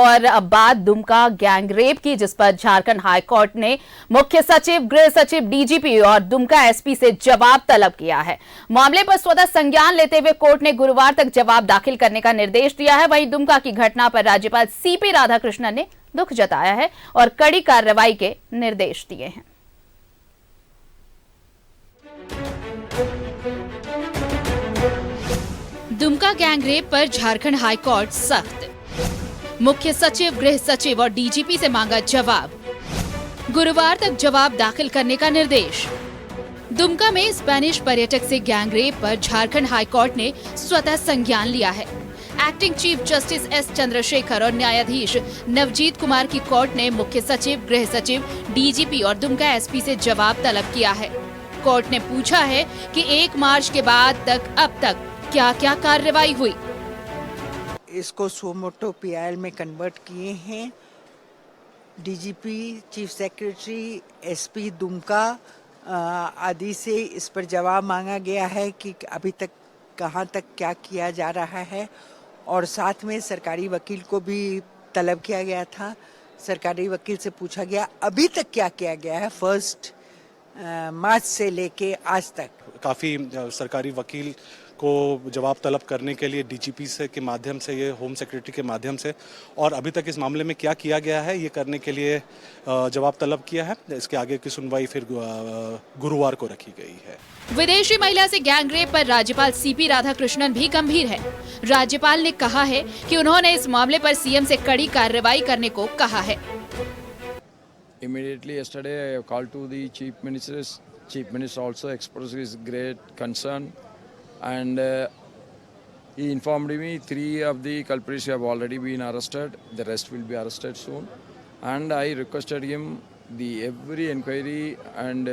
और अब बात दुमका गैंगरेप की, जिस पर झारखंड हाईकोर्ट ने मुख्य सचिव, गृह सचिव, डीजीपी और दुमका एसपी से जवाब तलब किया है। मामले पर स्वतः संज्ञान लेते हुए कोर्ट ने गुरुवार तक जवाब दाखिल करने का निर्देश दिया है। वहीं दुमका की घटना पर राज्यपाल सीपी राधाकृष्णन ने दुख जताया है और कड़ी कार्रवाई के निर्देश दिए हैं। दुमका गैंगरेप पर झारखंड हाईकोर्ट सख्त, मुख्य सचिव, गृह सचिव और डीजीपी से मांगा जवाब। गुरुवार तक जवाब दाखिल करने का निर्देश। दुमका में स्पेनिश पर्यटक से गैंगरेप पर झारखंड हाईकोर्ट ने स्वतः संज्ञान लिया है। Acting chief justice S Chandrashekhar और न्यायाधीश नवजीत कुमार की कोर्ट ने मुख्य सचिव, गृह सचिव, डीजीपी और दुमका एसपी से जवाब तलब किया है। कोर्ट ने पूछा है कि 1 मार्च के बाद तक अब तक क्या क्या कार्रवाई हुई। इसको सोमोटो पीआईएल में कन्वर्ट किए हैं। DGP, chief secretary, SP Dumka आदि से इस पर जवाब मांगा गया है कि अभी तक कहां तक क्या किया जा रहा है, और साथ में सरकारी वकील को भी तलब किया गया था। सरकारी वकील से पूछा गया अभी तक क्या किया गया है 1 मार्च से लेके आज तक। काफ़ी सरकारी वकील को जवाब तलब करने के लिए डीजीपी से के माध्यम से, ये होम सेक्रेटरी के माध्यम से, और अभी तक इस मामले में क्या किया गया है ये करने के लिए जवाब तलब किया है। इसके आगे की सुनवाई फिर गुरुवार को रखी गई है। विदेशी महिला से गैंगरेप पर राज्यपाल सीपी राधाकृष्णन भी गंभीर है। राज्यपाल ने कहा है कि उन्होंने इस मामले पर सीएम से कड़ी कार्रवाई करने को कहा है। Immediately yesterday I have called to the chief minister. Chief minister also expressed his great concern, and he informed me 3 of the culprits have already been arrested. The rest will be arrested soon, and I requested him every inquiry and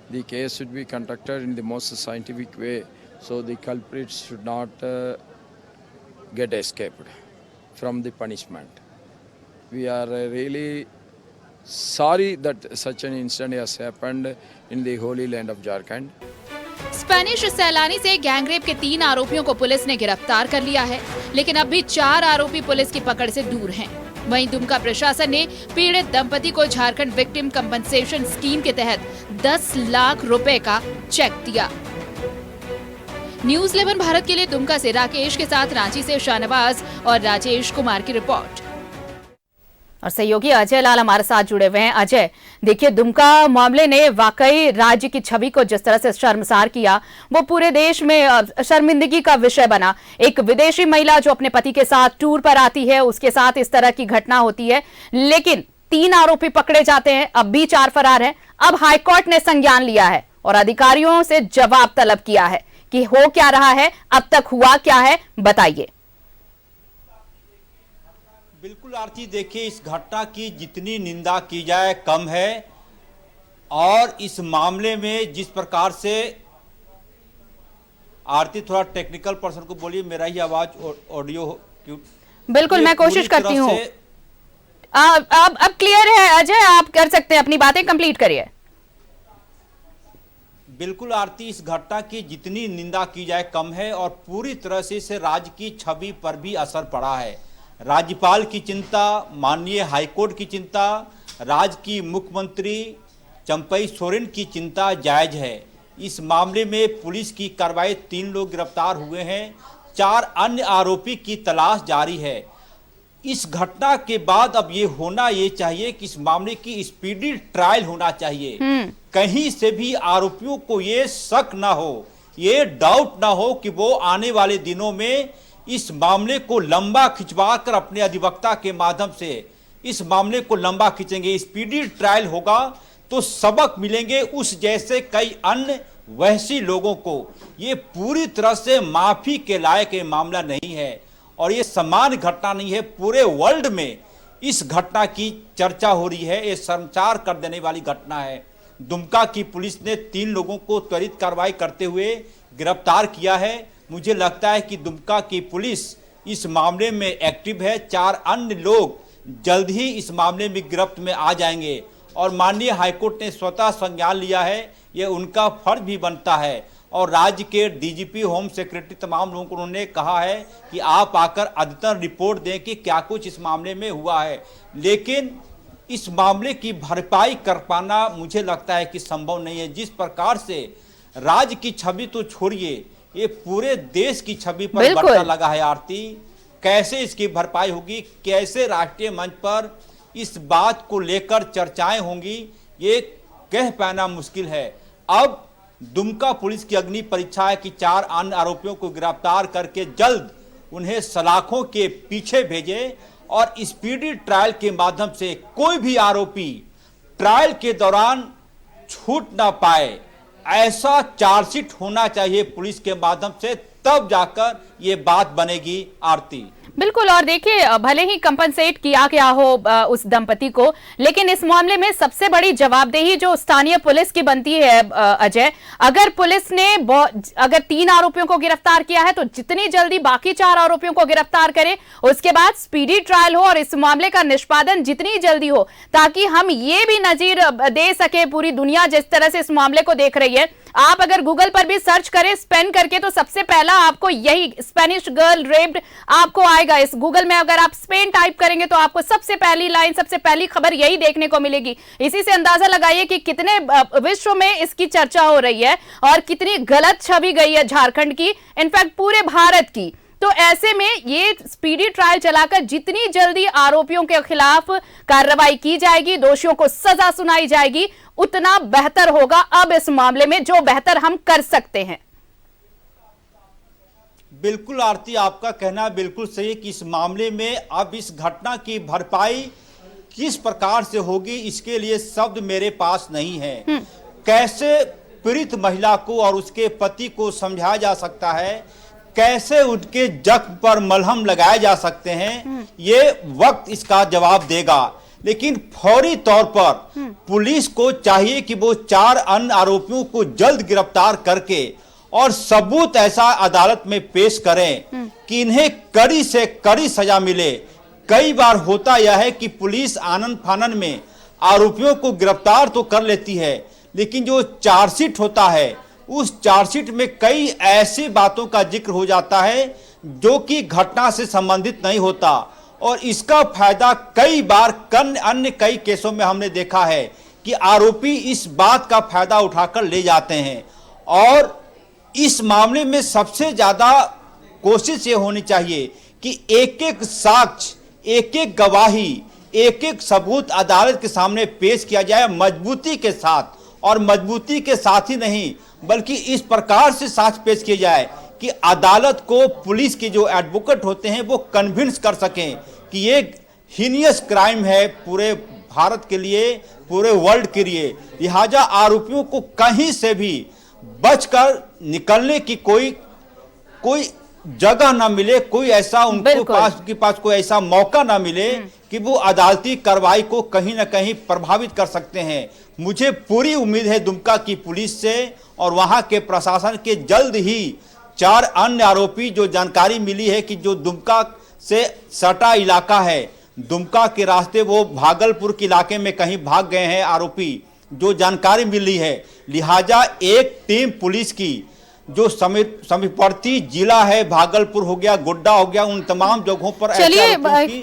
the case should be conducted in the most scientific way, so the culprits should not get escaped from the punishment. We are really sorry that such an incident has happened in the holy land of Jharkhand. Spanish सैलानी से gangrape के 3 आरोपियों को police ने गिरफ्तार कर लिया है, लेकिन अब भी 4 आरोपी पुलिस की पकड़ से दूर हैं। वहीं दुमका प्रशासन ने पीड़ित दंपति को झारखंड विक्टिम कंपनसेशन स्कीम के तहत 10 लाख रुपए का चेक दिया। न्यूज़ 11 भारत के लिए दुमका से राकेश के साथ रांची से शाहनवाज और राजेश कुमार की रिपोर्ट। और सहयोगी अजय लाल हमारे साथ जुड़े हुए हैं। अजय, देखिए, दुमका मामले ने वाकई राज्य की छवि को जिस तरह से शर्मसार किया, वो पूरे देश में शर्मिंदगी का विषय बना। एक विदेशी महिला जो अपने पति के साथ टूर पर आती है, उसके साथ इस तरह की घटना होती है, लेकिन 3 आरोपी पकड़े जाते हैं, अब भी 4 फरार हैं। अब हाईकोर्ट ने संज्ञान लिया है और अधिकारियों से जवाब तलब किया है कि हो क्या रहा है, अब तक हुआ क्या है, बताइए। बिल्कुल आरती, देखिए, इस घटना की जितनी निंदा की जाए कम है, और इस मामले में जिस प्रकार से, आरती थोड़ा टेक्निकल पर्सन को बोलिए, मेरा ही आवाज ऑडियो क्यों? बिल्कुल, मैं कोशिश करती हूँ। अब क्लियर है अजय, आप कर सकते हैं, अपनी बातें कंप्लीट करिए। बिल्कुल आरती, इस घटना की जितनी निंदा की जाए कम है, और पूरी तरह से इसे राज्य की छवि पर भी असर पड़ा है। राज्यपाल की चिंता, माननीय हाईकोर्ट की चिंता, राज्य की मुख्यमंत्री चंपई सोरेन की चिंता जायज है। इस मामले में पुलिस की कार्रवाई, 3 लोग गिरफ्तार हुए हैं, 4 अन्य आरोपी की तलाश जारी है। इस घटना के बाद अब ये होना ये चाहिए कि इस मामले की स्पीडी ट्रायल होना चाहिए। कहीं से भी आरोपियों को ये शक ना हो, ये डाउट ना हो कि वो आने वाले दिनों में इस मामले को लंबा खिंचवा कर अपने अधिवक्ता के माध्यम से इस मामले को लंबा खींचेंगे। स्पीडी ट्रायल होगा तो सबक मिलेंगे उस जैसे कई अन्य वहशी लोगों को। ये पूरी तरह से माफी के लायक ये मामला नहीं है, और ये सामान्य घटना नहीं है। पूरे वर्ल्ड में इस घटना की चर्चा हो रही है, ये शर्मसार कर देने वाली घटना है। दुमका की पुलिस ने 3 लोगों को त्वरित कार्रवाई करते हुए गिरफ्तार किया है। मुझे लगता है कि दुमका की पुलिस इस मामले में एक्टिव है। 4 अन्य लोग जल्द ही इस मामले में गिरफ्त में आ जाएंगे, और माननीय हाईकोर्ट ने स्वतः संज्ञान लिया है, ये उनका फर्ज भी बनता है। और राज्य के डीजीपी, होम सेक्रेटरी, तमाम लोगों को उन्होंने कहा है कि आप आकर अद्यतन रिपोर्ट दें कि क्या कुछ इस मामले में हुआ है। लेकिन इस मामले की भरपाई कर पाना मुझे लगता है कि संभव नहीं है। जिस प्रकार से राज्य की छवि तो छोड़िए, ये पूरे देश की छवि पर बट्टा लगा है आरती, कैसे इसकी भरपाई होगी, कैसे राष्ट्रीय मंच पर इस बात को लेकर चर्चाएं होंगी, ये कह पाना मुश्किल है। अब दुमका पुलिस की अग्नि परीक्षा है कि 4 अन्य आरोपियों को गिरफ्तार करके जल्द उन्हें सलाखों के पीछे भेजे और स्पीडी ट्रायल के माध्यम से कोई भी आरोपी ट्रायल के दौरान छूट ना पाए, ऐसा चार्जशीट होना चाहिए पुलिस के माध्यम से, तब जाकर ये बात बनेगी आरती। बिल्कुल। और देखिए, भले ही कंपनसेट किया गया हो उस दंपति को, लेकिन इस मामले में सबसे बड़ी जवाबदेही जो स्थानीय पुलिस की बनती है अजय। अगर पुलिस ने अगर 3 आरोपियों को गिरफ्तार किया है तो जितनी जल्दी बाकी 4 आरोपियों को गिरफ्तार करे, उसके बाद स्पीडी ट्रायल हो और इस मामले का निष्पादन जितनी जल्दी हो, ताकि हम ये भी नजीर दे सके, पूरी दुनिया जिस तरह से इस मामले को देख रही है। आप अगर गूगल पर भी सर्च करें स्पेन करके, तो सबसे पहला आपको यही स्पेनिश गर्ल रेप्ड आपको आएगा। इस गूगल में अगर आप स्पेन टाइप करेंगे तो आपको सबसे पहली लाइन, सबसे पहली खबर यही देखने को मिलेगी। इसी से अंदाजा लगाइए कि कितने विश्व में इसकी चर्चा हो रही है और कितनी गलत छवि गई है झारखंड की, इनफैक्ट पूरे भारत की। तो ऐसे में ये स्पीडी ट्रायल चलाकर जितनी जल्दी आरोपियों के खिलाफ कार्रवाई की जाएगी, दोषियों को सजा सुनाई जाएगी, उतना बेहतर होगा अब इस मामले में, जो बेहतर हम कर सकते हैं। बिल्कुल आरती, आपका कहना बिल्कुल सही है कि इस मामले में अब इस घटना की भरपाई किस प्रकार से होगी, इसके लिए शब्द मेरे पास नहीं है। कैसे पीड़ित महिला को और उसके पति को समझाया जा सकता है, कैसे उनके जख्म पर मलहम लगाए जा सकते हैं, ये वक्त इसका जवाब देगा। लेकिन फौरी तौर पर पुलिस को चाहिए कि वो 4 अन्य आरोपियों को जल्द गिरफ्तार करके और सबूत ऐसा अदालत में पेश करें कि इन्हें कड़ी से कड़ी सजा मिले। कई बार होता यह है कि पुलिस आनन फानन में आरोपियों को गिरफ्तार तो कर लेती है, लेकिन जो चार्जशीट होता है, उस चार्जशीट में कई ऐसी बातों का जिक्र हो जाता है जो कि घटना से संबंधित नहीं होता, और इसका फायदा कई बार अन्य कई केसों में हमने देखा है कि आरोपी इस बात का फायदा उठाकर ले जाते हैं। और इस मामले में सबसे ज्यादा कोशिश ये होनी चाहिए कि एक एक साक्ष्य, एक एक गवाही, एक एक सबूत अदालत के सामने पेश किया जाए मजबूती के साथ, और मजबूती के साथ ही नहीं बल्कि इस प्रकार से साक्ष्य पेश किए जाए कि अदालत को पुलिस के जो एडवोकेट होते हैं वो कन्विंस कर सकें कि ये हीनियस क्राइम है पूरे भारत के लिए, पूरे वर्ल्ड के लिए। लिहाजा आरोपियों को कहीं से भी बचकर निकलने की कोई जगह ना मिले, कोई ऐसा उनके पास कोई ऐसा मौका ना मिले कि वो अदालती कार्रवाई को कहीं ना कहीं प्रभावित कर सकते हैं। मुझे पूरी उम्मीद है दुमका की पुलिस से और वहां के प्रशासन के जल्द ही 4 अन्य आरोपी, जो जानकारी मिली है कि जो दुमका से सटा इलाका है, दुमका के रास्ते वो भागलपुर के इलाके में कहीं भाग गए हैं आरोपी, जो जानकारी मिली है। लिहाजा एक टीम पुलिस की जो समीपवर्ती जिला है, भागलपुर हो गया, गोड्डा हो गया, उन तमाम जगहों पर चलिए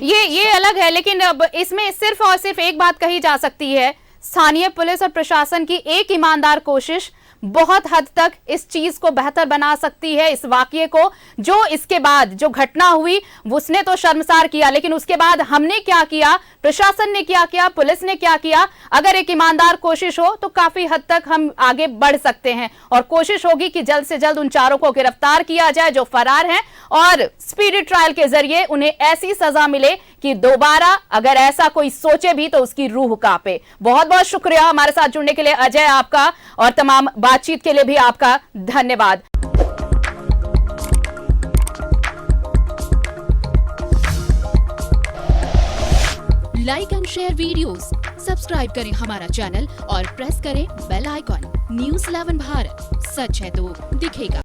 ये अलग है, लेकिन अब इसमें सिर्फ और सिर्फ एक बात कही जा सकती है, स्थानीय पुलिस और प्रशासन की एक ईमानदार कोशिश बहुत हद तक इस चीज को बेहतर बना सकती है। इस वाकये को, जो इसके बाद जो घटना हुई उसने तो शर्मसार किया, लेकिन उसके बाद हमने क्या किया, प्रशासन ने क्या किया, पुलिस ने क्या किया, अगर एक ईमानदार कोशिश हो तो काफी हद तक हम आगे बढ़ सकते हैं। और कोशिश होगी कि जल्द से जल्द उन 4 को गिरफ्तार किया जाए जो फरार हैं, और स्पीडी ट्रायल के जरिए उन्हें ऐसी सजा मिले कि दोबारा अगर ऐसा कोई सोचे भी तो उसकी रूह कांपे। बहुत बहुत शुक्रिया हमारे साथ जुड़ने के लिए अजय, आपका, और तमाम बातचीत के लिए भी आपका धन्यवाद। Like and share videos, subscribe करें हमारा चैनल और प्रेस करें बेल आइकॉन। न्यूज़ 11 भारत, सच है तो दिखेगा।